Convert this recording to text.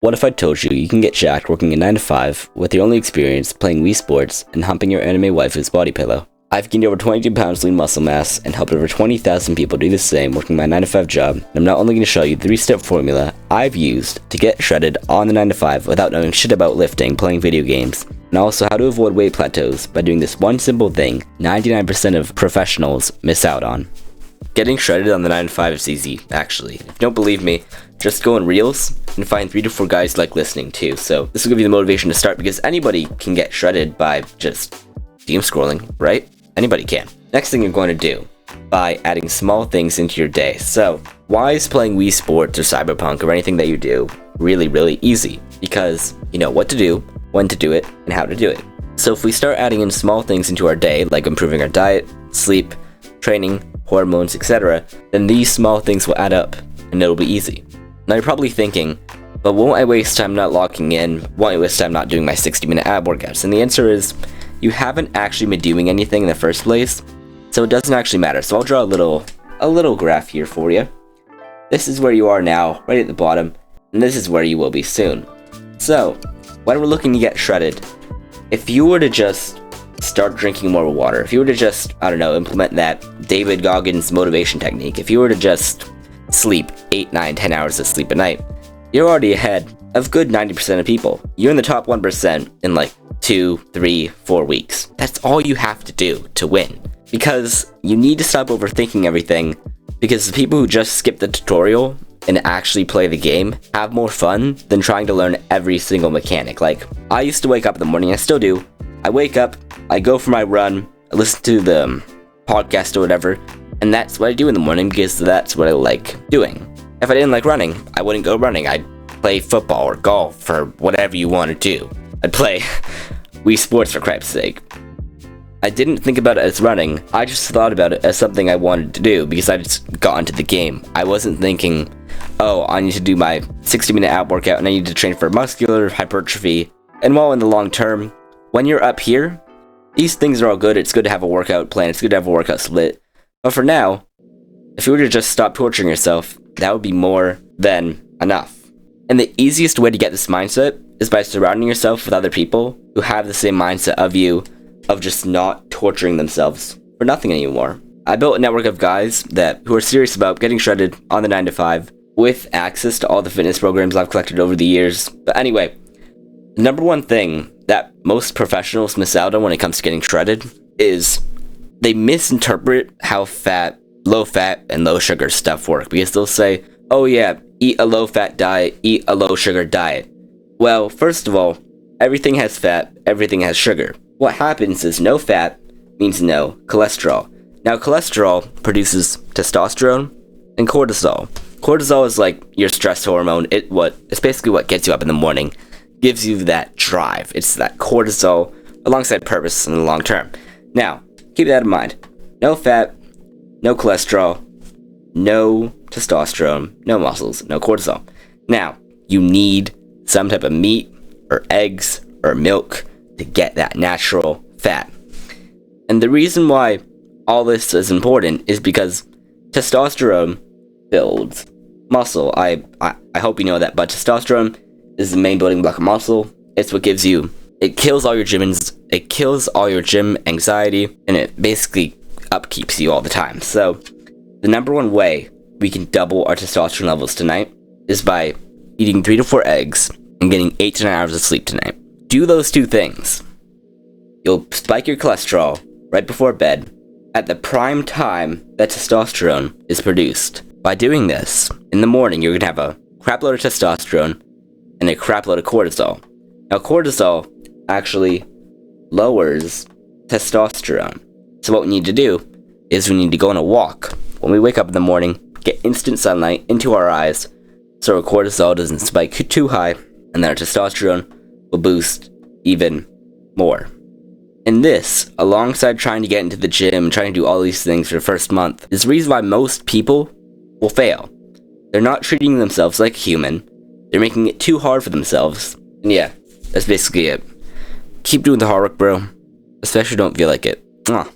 What if I told you you can get jacked working a 9 to 5 with your only experience playing Wii Sports and humping your anime waifu's body pillow? I've gained over 22 pounds lean muscle mass and helped over 20,000 people do the same working my 9 to 5 job, and I'm not only going to show you the 3-step formula I've used to get shredded on the 9 to 5 without knowing shit about lifting, playing video games, and also how to avoid weight plateaus by doing this one simple thing 99% of professionals miss out on. Getting shredded on the 9 to 5 is easy, actually. If you don't believe me, just go in Reels and find 3 to 4 guys like listening too. So this will give you the motivation to start, because anybody can get shredded by just doom scrolling, right? Anybody can. Next thing you're going to do, by adding small things into your day. So why is playing Wii Sports or Cyberpunk or anything that you do really easy? Because you know what to do, when to do it, and how to do it. So if we start adding in small things into our day, like improving our diet, sleep, training, hormones, etc., then these small things will add up, and it'll be easy. Now you're probably thinking, but won't I waste time not logging in? Won't I waste time not doing my 60-minute ab workouts? And the answer is, you haven't actually been doing anything in the first place, so it doesn't actually matter. So I'll draw a little graph here for you. This is where you are now, right at the bottom, and this is where you will be soon. So, when we're looking to get shredded, if you were to just start drinking more water, if you were to just, I don't know, implement that David Goggins motivation technique, if you were to just sleep 8, 9, 10 hours of sleep a night, you're already ahead of good 90% of people. You're in the top 1% in like 2, 3, 4 weeks. That's all you have to do to win. Because you need to stop overthinking everything, because the people who just skip the tutorial and actually play the game have more fun than trying to learn every single mechanic. Like, I used to wake up in the morning, I still do. I wake up, I go for my run, I listen to the podcast or whatever, and that's what I do in the morning because that's what I like doing. If I didn't like running, I wouldn't go running. I'd play football or golf or whatever you want to do. I'd play Wii Sports for crap's sake. I didn't think about it as running, I just thought about it as something I wanted to do because I just got into the game. I wasn't thinking, oh, I need to do my 60-minute ab workout and I need to train for muscular hypertrophy. And while in the long term, when you're up here, these things are all good. It's good to have a workout plan, it's good to have a workout split. But for now, if you were to just stop torturing yourself, that would be more than enough. And the easiest way to get this mindset is by surrounding yourself with other people who have the same mindset of you, of just not torturing themselves for nothing anymore. I built a network of guys who are serious about getting shredded on the 9 to 5 with access to all the fitness programs I've collected over the years. But anyway, the number one thing that most professionals miss out on when it comes to getting shredded is they misinterpret how low fat and low sugar stuff work, because they'll say, oh yeah, eat a low fat diet, eat a low sugar diet. Well, first of all, everything has fat, everything has sugar. What happens is no fat means no cholesterol. Now cholesterol produces testosterone and cortisol. Cortisol is like your stress hormone. It's basically what gets you up in the morning, gives you that drive. It's that cortisol alongside purpose in the long term. Now, keep that in mind. No fat, no cholesterol, no testosterone, no muscles, no cortisol. Now, you need some type of meat or eggs or milk to get that natural fat. And the reason why all this is important is because testosterone builds muscle. I hope you know that, but testosterone is the main building block of muscle. It's what gives you, it kills all your gym anxiety, and it basically upkeeps you all the time. So the number one way we can double our testosterone levels tonight is by eating 3 to 4 eggs and getting 8 to 9 hours of sleep tonight. Do those two things. You'll spike your cholesterol right before bed at the prime time that testosterone is produced. By doing this, in the morning you're going to have a crap load of testosterone and a crap load of cortisol. Now cortisol actually lowers testosterone. So what we need to do is we need to go on a walk. When we wake up in the morning, get instant sunlight into our eyes so our cortisol doesn't spike too high, and then our testosterone will boost even more. And this, alongside trying to get into the gym, trying to do all these things for the first month, is the reason why most people will fail. They're not treating themselves like a human. They're making it too hard for themselves. And yeah, that's basically it. Keep doing the hard work, bro. Especially don't feel like it. Mwah.